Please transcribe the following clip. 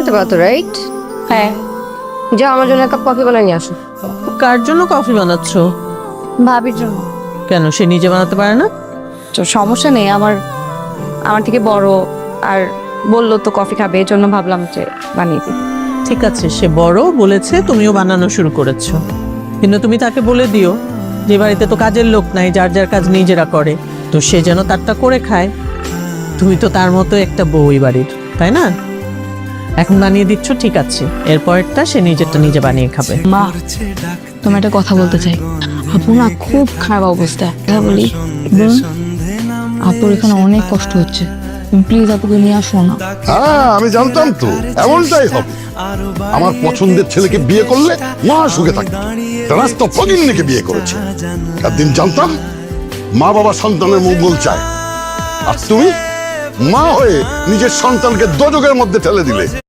বানাতে পারতো, রাইট? হ্যাঁ। যাও আমার জন্য এক কাপ কফি বানিয়ে নিয়ে আসো। কার জন্য কফি বানাচ্ছ? ভাবির জন্য। কেন, সে নিজে বানাতে পারে না? তো সমস্যা নেই, আমার আমার থেকে বড়, আর বললো তো কফি খাবে, এই জন্য ভাবলাম যে বানিয়ে দিই। ঠিক আছে, সে বড় বলেছে, তুমিও বানানো শুরু করেছো, কিন্তু তুমি তাকে বলে দিও যে বাড়িতে তো কাজের লোক নাই, যার যার কাজ নিজেরা করে, তো সে যেন তারটা করে খায়। তুমি তো তার মতো একটা বউই বাড়ির, তাই না? এখন বানিয়ে দিচ্ছ, ঠিক আছে, এরপরেরটা সে নিজেরটা নিজে বানিয়ে খাবে। মা, তোমার একটা কথা বলতে চাই। আপু না খুব খারাপ অবস্থা, কথা বলি। আপুর এখানে অনেক কষ্ট হচ্ছে, তুমি প্লিজ আপুকে নিয়ে আসো না। হ্যাঁ, আমি জানতাম তো এমনটাই হবে। আমার পছন্দের ছেলেকে বিয়ে করলে মা সুখে থাকে, রাজ তো ফকিন্নিকে বিয়ে করেছে। একদিন জানতাম মা বাবা সন্তানের মঙ্গল চায়, আর তুমি মা হয়ে নিজের সন্তানকে দোজখের মধ্যে ঠেলে দিলে।